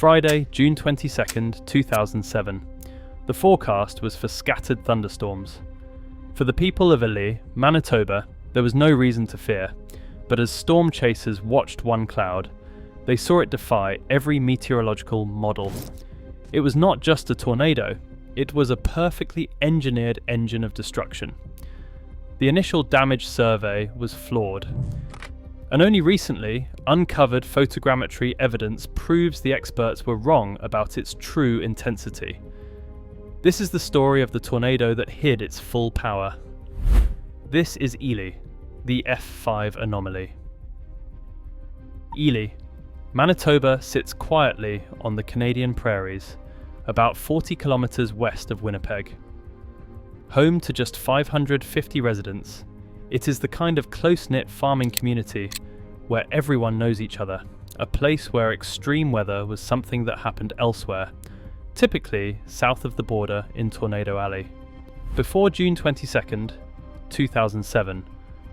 Friday, June 22nd, 2007. The forecast was for scattered thunderstorms. For the people of Elie, Manitoba, there was no reason to fear, but as storm chasers watched one cloud, they saw it defy every meteorological model. It was not just a tornado, it was a perfectly engineered engine of destruction. The initial damage survey was flawed, and only recently, uncovered photogrammetry evidence proves the experts were wrong about its true intensity. This is the story of the tornado that hid its full power. This is Elie, the F5 anomaly. Elie, Manitoba sits quietly on the Canadian prairies, about 40 kilometers west of Winnipeg. Home to just 550 residents, it is the kind of close-knit farming community where everyone knows each other, a place where extreme weather was something that happened elsewhere, typically south of the border in Tornado Alley. Before June 22nd, 2007,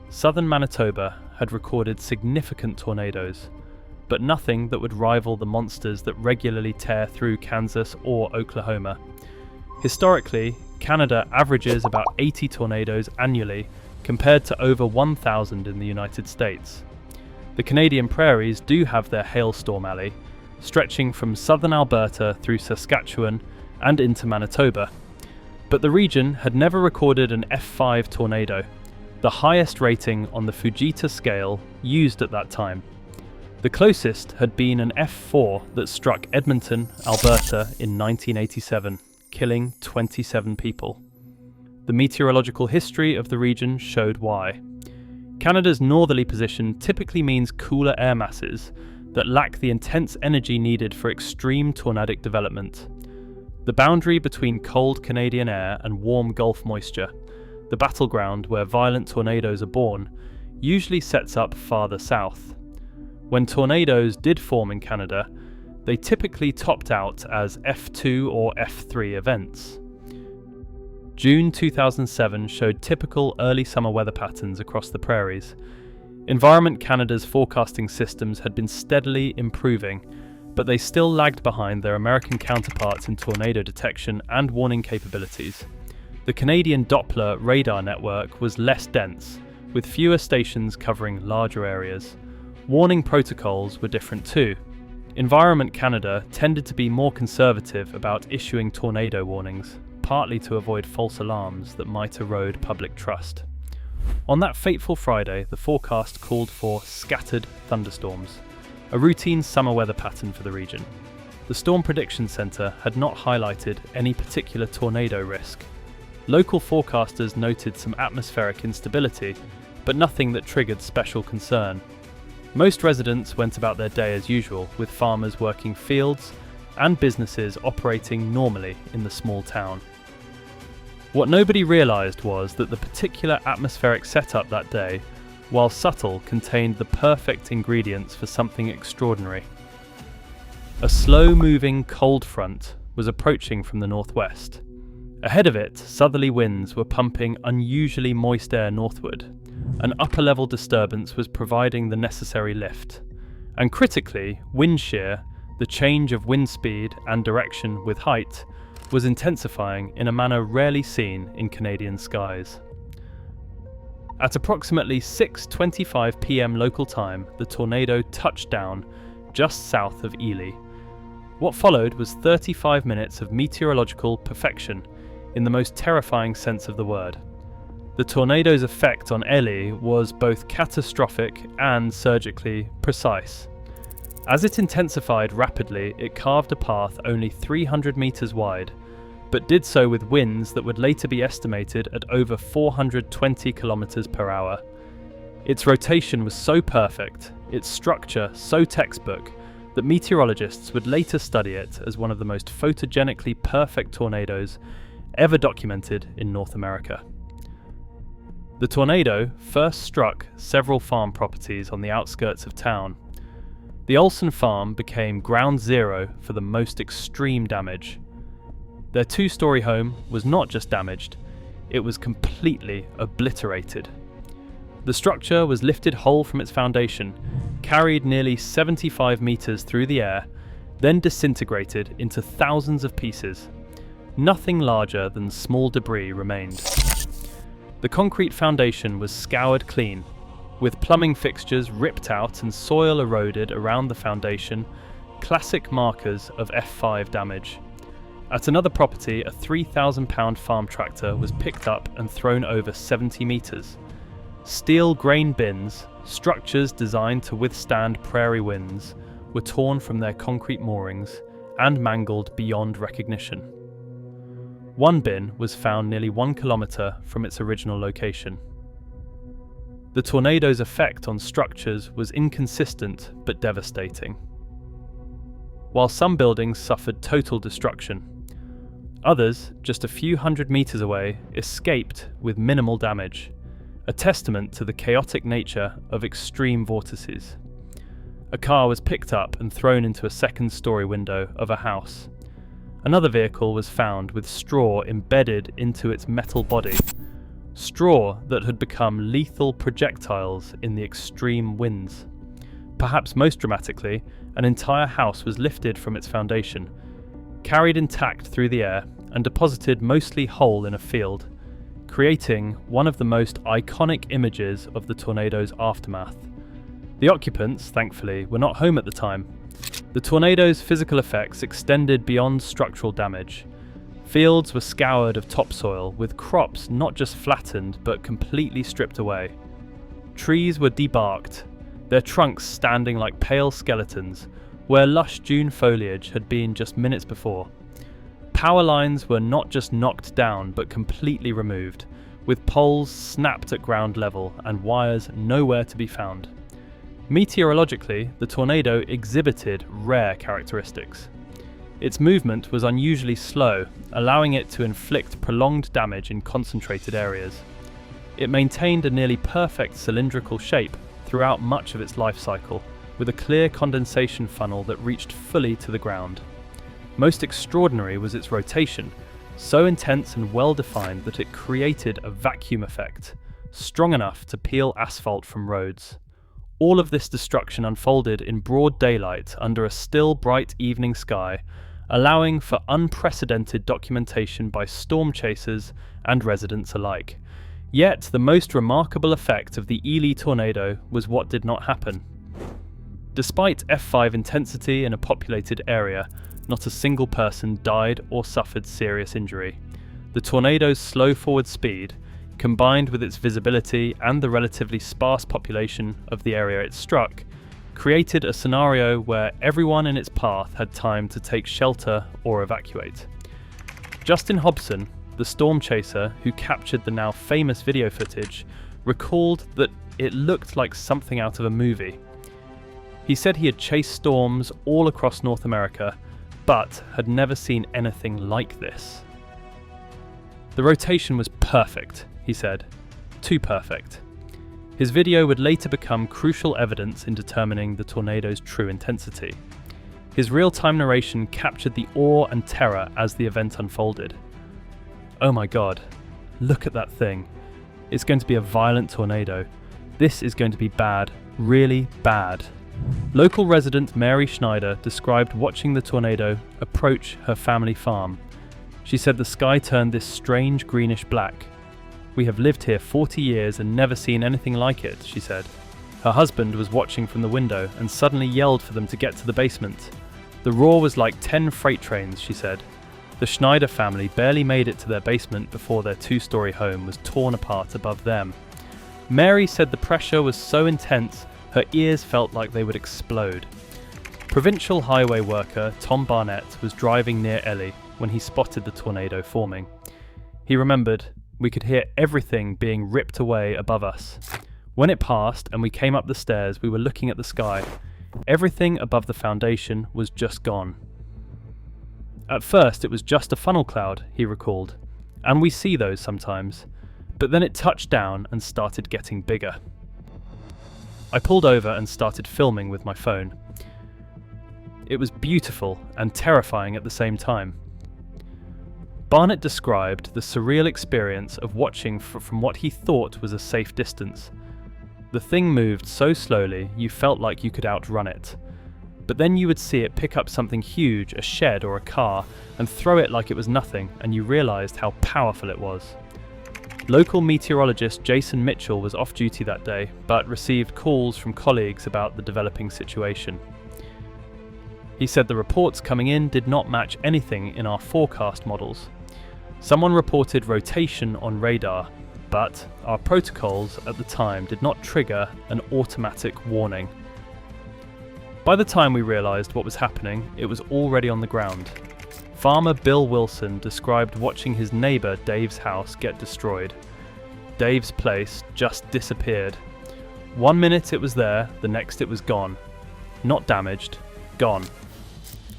southern Manitoba had recorded significant tornadoes, but nothing that would rival the monsters that regularly tear through Kansas or Oklahoma. Historically, Canada averages about 80 tornadoes annually compared to over 1,000 in the United States. The Canadian prairies do have their hailstorm alley, stretching from southern Alberta through Saskatchewan and into Manitoba. But the region had never recorded an F5 tornado, the highest rating on the Fujita scale used at that time. The closest had been an F4 that struck Edmonton, Alberta in 1987, killing 27 people. The meteorological history of the region showed why. Canada's northerly position typically means cooler air masses that lack the intense energy needed for extreme tornadic development. The boundary between cold Canadian air and warm Gulf moisture, the battleground where violent tornadoes are born, usually sets up farther south. When tornadoes did form in Canada, they typically topped out as F2 or F3 events. June 2007 showed typical early summer weather patterns across the prairies. Environment Canada's forecasting systems had been steadily improving, but they still lagged behind their American counterparts in tornado detection and warning capabilities. The Canadian Doppler radar network was less dense, with fewer stations covering larger areas. Warning protocols were different too. Environment Canada tended to be more conservative about issuing tornado warnings, partly to avoid false alarms that might erode public trust. On that fateful Friday, the forecast called for scattered thunderstorms, a routine summer weather pattern for the region. The Storm Prediction Centre had not highlighted any particular tornado risk. Local forecasters noted some atmospheric instability, but nothing that triggered special concern. Most residents went about their day as usual, with farmers working fields and businesses operating normally in the small town. What nobody realised was that the particular atmospheric setup that day, while subtle, contained the perfect ingredients for something extraordinary. A slow-moving cold front was approaching from the northwest. Ahead of it, southerly winds were pumping unusually moist air northward. An upper-level disturbance was providing the necessary lift. And critically, wind shear, the change of wind speed and direction with height, was intensifying in a manner rarely seen in Canadian skies. At approximately 6:25 p.m. local time, the tornado touched down just south of Elie. What followed was 35 minutes of meteorological perfection in the most terrifying sense of the word. The tornado's effect on Elie was both catastrophic and surgically precise. As it intensified rapidly, it carved a path only 300 meters wide, but did so with winds that would later be estimated at over 420 kilometers per hour. Its rotation was so perfect, its structure so textbook, that meteorologists would later study it as one of the most photogenically perfect tornadoes ever documented in North America. The tornado first struck several farm properties on the outskirts of town. The Olson farm became ground zero for the most extreme damage. Their two-story home was not just damaged, it was completely obliterated. The structure was lifted whole from its foundation, carried nearly 75 meters through the air, then disintegrated into thousands of pieces. Nothing larger than small debris remained. The concrete foundation was scoured clean, with plumbing fixtures ripped out and soil eroded around the foundation, classic markers of F5 damage. At another property, a £3,000 farm tractor was picked up and thrown over 70 metres. Steel grain bins, structures designed to withstand prairie winds, were torn from their concrete moorings and mangled beyond recognition. One bin was found nearly 1 kilometre from its original location. The tornado's effect on structures was inconsistent but devastating. While some buildings suffered total destruction, others, just a few hundred metres away, escaped with minimal damage, a testament to the chaotic nature of extreme vortices. A car was picked up and thrown into a second-storey window of a house. Another vehicle was found with straw embedded into its metal body, straw that had become lethal projectiles in the extreme winds. Perhaps most dramatically, an entire house was lifted from its foundation, carried intact through the air, and deposited mostly whole in a field, creating one of the most iconic images of the tornado's aftermath. The occupants, thankfully, were not home at the time. The tornado's physical effects extended beyond structural damage. Fields were scoured of topsoil, with crops not just flattened but completely stripped away. Trees were debarked, their trunks standing like pale skeletons, where lush June foliage had been just minutes before. Power lines were not just knocked down but completely removed, with poles snapped at ground level and wires nowhere to be found. Meteorologically, the tornado exhibited rare characteristics. Its movement was unusually slow, allowing it to inflict prolonged damage in concentrated areas. It maintained a nearly perfect cylindrical shape throughout much of its life cycle, with a clear condensation funnel that reached fully to the ground. Most extraordinary was its rotation, so intense and well-defined that it created a vacuum effect, strong enough to peel asphalt from roads. All of this destruction unfolded in broad daylight under a still bright evening sky, allowing for unprecedented documentation by storm chasers and residents alike. Yet the most remarkable effect of the Elie tornado was what did not happen. Despite F5 intensity in a populated area, not a single person died or suffered serious injury. The tornado's slow forward speed, combined with its visibility and the relatively sparse population of the area it struck, created a scenario where everyone in its path had time to take shelter or evacuate. Justin Hobson, the storm chaser who captured the now famous video footage, recalled that it looked like something out of a movie. He said he had chased storms all across North America, but had never seen anything like this. The rotation was perfect, he said. Too perfect. His video would later become crucial evidence in determining the tornado's true intensity. His real-time narration captured the awe and terror as the event unfolded. Oh my god, look at that thing. It's going to be a violent tornado. This is going to be bad, really bad. Local resident Mary Schneider described watching the tornado approach her family farm. She said the sky turned this strange greenish black. "We have lived here 40 years and never seen anything like it," she said. Her husband was watching from the window and suddenly yelled for them to get to the basement. The roar was like 10 freight trains, she said. The Schneider family barely made it to their basement before their two-storey home was torn apart above them. Mary said the pressure was so intense her ears felt like they would explode. Provincial highway worker Tom Barnett was driving near Elie when he spotted the tornado forming. He remembered, "We could hear everything being ripped away above us. When it passed and we came up the stairs, we were looking at the sky. Everything above the foundation was just gone." At first it was just a funnel cloud, he recalled, and we see those sometimes, but then it touched down and started getting bigger. I pulled over and started filming with my phone. It was beautiful and terrifying at the same time. Barnett described the surreal experience of watching from what he thought was a safe distance. The thing moved so slowly you felt like you could outrun it. but then you would see it pick up something huge, a shed or a car, and throw it like it was nothing, and you realised how powerful it was. Local meteorologist Jason Mitchell was off duty that day, but received calls from colleagues about the developing situation. He said the reports coming in did not match anything in our forecast models. Someone reported rotation on radar, but our protocols at the time did not trigger an automatic warning. By the time we realised what was happening, it was already on the ground. Farmer Bill Wilson described watching his neighbour Dave's house get destroyed. Dave's place just disappeared. 1 minute it was there, the next it was gone. Not damaged, gone.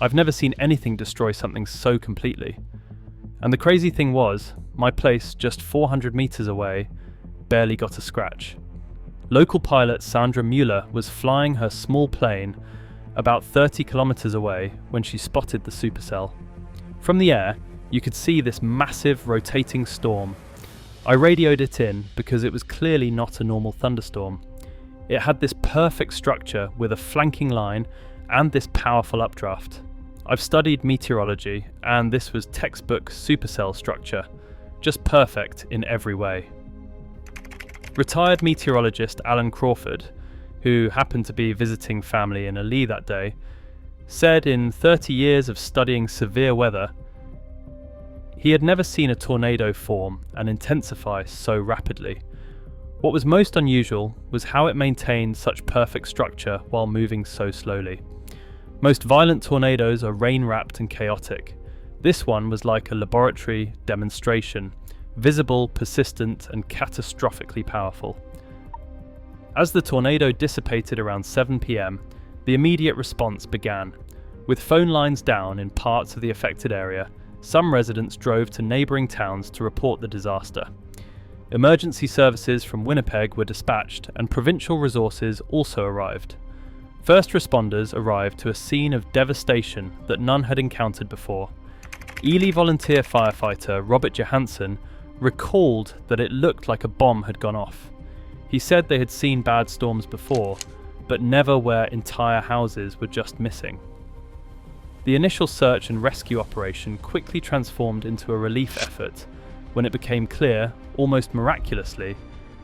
I've never seen anything destroy something so completely. And the crazy thing was, my place just 400 metres away barely got a scratch. Local pilot Sandra Mueller was flying her small plane about 30 kilometres away when she spotted the supercell. From the air, you could see this massive rotating storm. I radioed it in because it was clearly not a normal thunderstorm. It had this perfect structure with a flanking line and this powerful updraft. I've studied meteorology, and this was textbook supercell structure, just perfect in every way. Retired meteorologist Alan Crawford, who happened to be visiting family in Elie that day, said in 30 years of studying severe weather, he had never seen a tornado form and intensify so rapidly. What was most unusual was how it maintained such perfect structure while moving so slowly. Most violent tornadoes are rain-wrapped and chaotic. This one was like a laboratory demonstration, visible, persistent, and catastrophically powerful. As the tornado dissipated around 7 p.m, the immediate response began. With phone lines down in parts of the affected area, some residents drove to neighbouring towns to report the disaster. Emergency services from Winnipeg were dispatched, and provincial resources also arrived. First responders arrived to a scene of devastation that none had encountered before. Elie volunteer firefighter Robert Johansson recalled that it looked like a bomb had gone off. He said they had seen bad storms before, but never where entire houses were just missing. The initial search and rescue operation quickly transformed into a relief effort when it became clear, almost miraculously,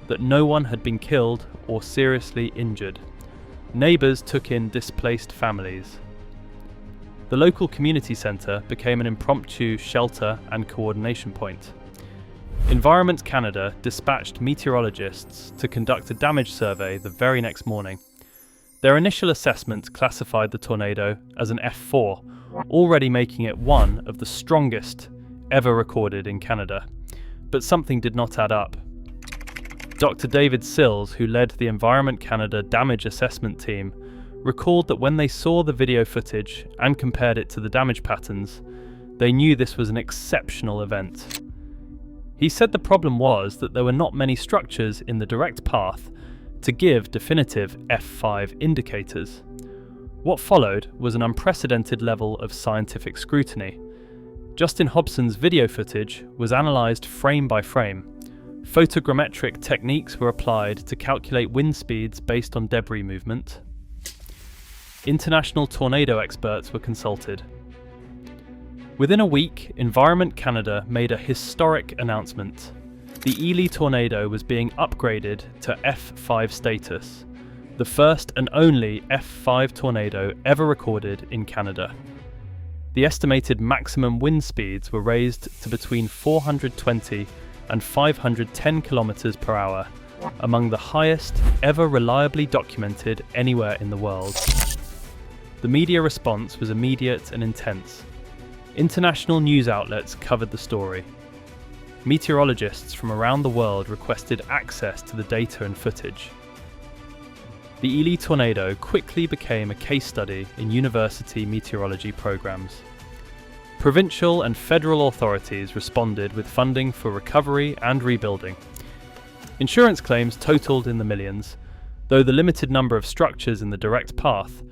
that no one had been killed or seriously injured. Neighbours took in displaced families. The local community centre became an impromptu shelter and coordination point. Environment Canada dispatched meteorologists to conduct a damage survey the very next morning. Their initial assessment classified the tornado as an F4, already making it one of the strongest ever recorded in Canada. But something did not add up. Dr. David Sills, who led the Environment Canada damage assessment team, recalled that when they saw the video footage and compared it to the damage patterns, they knew this was an exceptional event. He said the problem was that there were not many structures in the direct path to give definitive F5 indicators. What followed was an unprecedented level of scientific scrutiny. Justin Hobson's video footage was analysed frame by frame. Photogrammetric techniques were applied to calculate wind speeds based on debris movement. International tornado experts were consulted. Within a week, Environment Canada made a historic announcement. The Elie tornado was being upgraded to F5 status, the first and only F5 tornado ever recorded in Canada. The estimated maximum wind speeds were raised to between 420 and 510 kilometers per hour, among the highest ever reliably documented anywhere in the world. The media response was immediate and intense. International news outlets covered the story. Meteorologists from around the world requested access to the data and footage. The Elie tornado quickly became a case study in university meteorology programs. Provincial and federal authorities responded with funding for recovery and rebuilding. Insurance claims totaled in the millions, though the limited number of structures in the direct path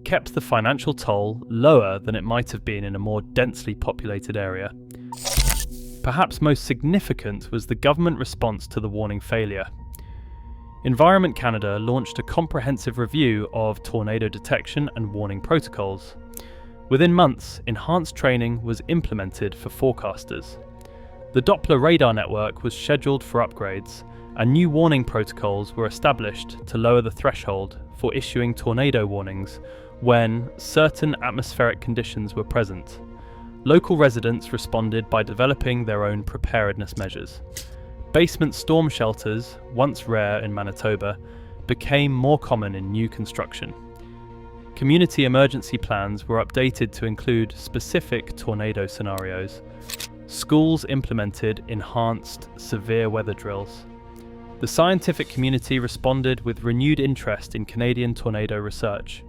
kept the financial toll lower than it might have been in a more densely populated area. Perhaps most significant was the government response to the warning failure. Environment Canada launched a comprehensive review of tornado detection and warning protocols. Within months, enhanced training was implemented for forecasters. The Doppler radar network was scheduled for upgrades, and new warning protocols were established to lower the threshold for issuing tornado warnings when certain atmospheric conditions were present. Local residents responded by developing their own preparedness measures. Basement storm shelters, once rare in Manitoba, became more common in new construction. Community emergency plans were updated to include specific tornado scenarios. Schools implemented enhanced severe weather drills. The scientific community responded with renewed interest in Canadian tornado research.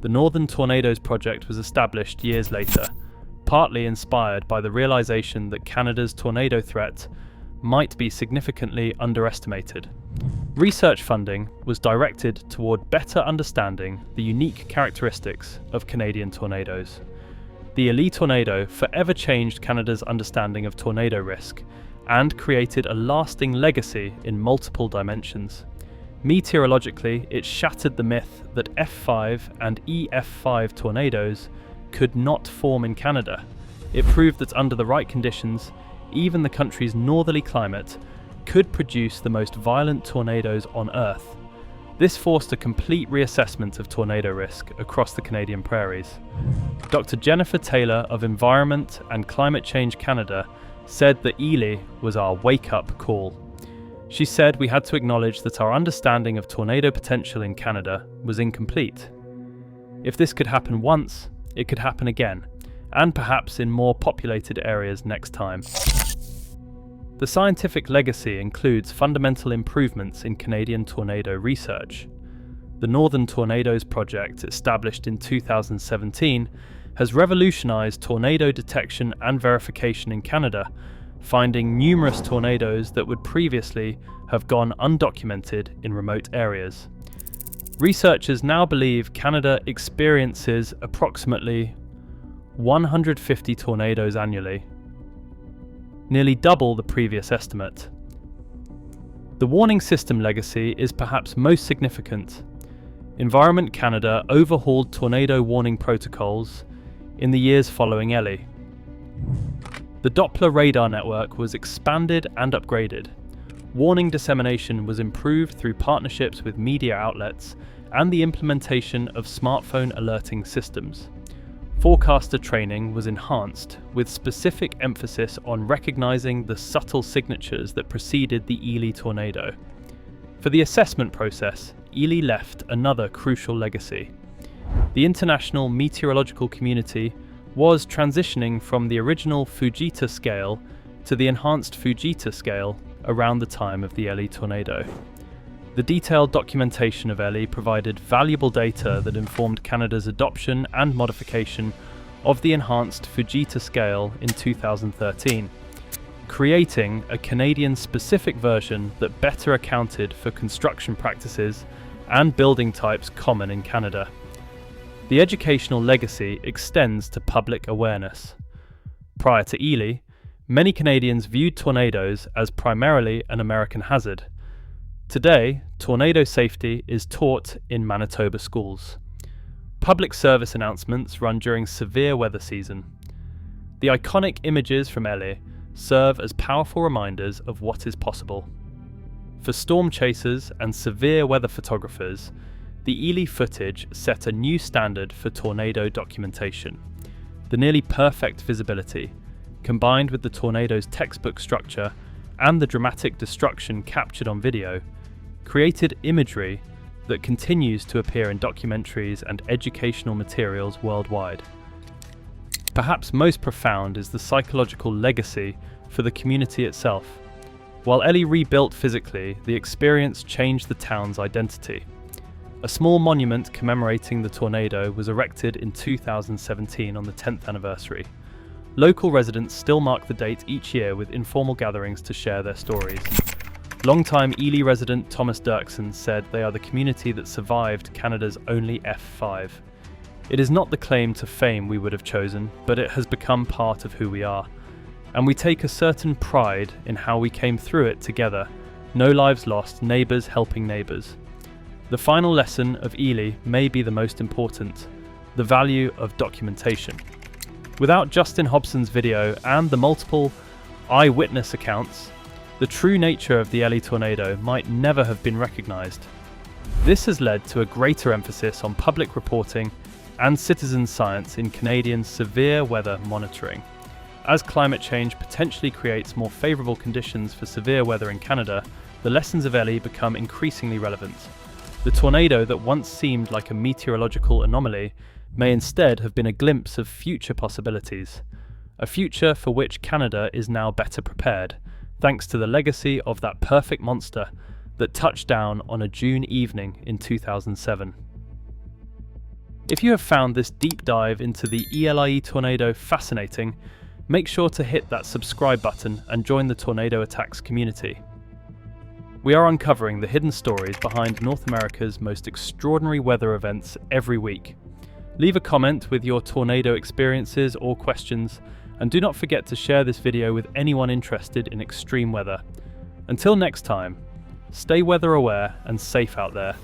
The Northern Tornadoes Project was established years later, partly inspired by the realization that Canada's tornado threat might be significantly underestimated. Research funding was directed toward better understanding the unique characteristics of Canadian tornadoes. The Elie tornado forever changed Canada's understanding of tornado risk and created a lasting legacy in multiple dimensions. Meteorologically, it shattered the myth that F5 and EF5 tornadoes could not form in Canada. It proved that under the right conditions, even the country's northerly climate could produce the most violent tornadoes on Earth. This forced a complete reassessment of tornado risk across the Canadian prairies. Dr. Jennifer Taylor of Environment and Climate Change Canada said that Elie was our wake-up call. She said we had to acknowledge that our understanding of tornado potential in Canada was incomplete. If this could happen once, it could happen again, and perhaps in more populated areas next time. The scientific legacy includes fundamental improvements in Canadian tornado research. The Northern Tornadoes Project, established in 2017, has revolutionized tornado detection and verification in Canada, finding numerous tornadoes that would previously have gone undocumented in remote areas. Researchers now believe Canada experiences approximately 150 tornadoes annually, nearly double the previous estimate. The warning system legacy is perhaps most significant. Environment Canada overhauled tornado warning protocols in the years following Elie. The Doppler radar network was expanded and upgraded. Warning dissemination was improved through partnerships with media outlets and the implementation of smartphone alerting systems. Forecaster training was enhanced, with specific emphasis on recognizing the subtle signatures that preceded the Elie tornado. For the assessment process, Elie left another crucial legacy. The international meteorological community was transitioning from the original Fujita scale to the enhanced Fujita scale around the time of the Elie tornado. The detailed documentation of Elie provided valuable data that informed Canada's adoption and modification of the enhanced Fujita scale in 2013, creating a Canadian-specific version that better accounted for construction practices and building types common in Canada. The educational legacy extends to public awareness. Prior to Elie, many Canadians viewed tornadoes as primarily an American hazard. Today, tornado safety is taught in Manitoba schools. Public service announcements run during severe weather season. The iconic images from Elie serve as powerful reminders of what is possible. For storm chasers and severe weather photographers, the Elie footage set a new standard for tornado documentation. The nearly perfect visibility, combined with the tornado's textbook structure and the dramatic destruction captured on video, created imagery that continues to appear in documentaries and educational materials worldwide. Perhaps most profound is the psychological legacy for the community itself. While Elie rebuilt physically, the experience changed the town's identity. A small monument commemorating the tornado was erected in 2017 on the 10th anniversary. Local residents still mark the date each year with informal gatherings to share their stories. Longtime Elie resident Thomas Dirksen said they are the community that survived Canada's only F5. It is not the claim to fame we would have chosen, but it has become part of who we are. And we take a certain pride in how we came through it together No lives lost, neighbours helping neighbours. The final lesson of Elie may be the most important: the value of documentation. Without Justin Hobson's video and the multiple eyewitness accounts, the true nature of the Elie tornado might never have been recognised. This has led to a greater emphasis on public reporting and citizen science in Canadian severe weather monitoring. As climate change potentially creates more favourable conditions for severe weather in Canada, the lessons of Elie become increasingly relevant. The tornado that once seemed like a meteorological anomaly may instead have been a glimpse of future possibilities, a future for which Canada is now better prepared, thanks to the legacy of that perfect monster that touched down on a June evening in 2007. If you have found this deep dive into the Elie tornado fascinating, make sure to hit that subscribe button and join the Tornado Attacks community. We are uncovering the hidden stories behind North America's most extraordinary weather events every week. Leave a comment with your tornado experiences or questions, and do not forget to share this video with anyone interested in extreme weather. Until next time, stay weather aware and safe out there.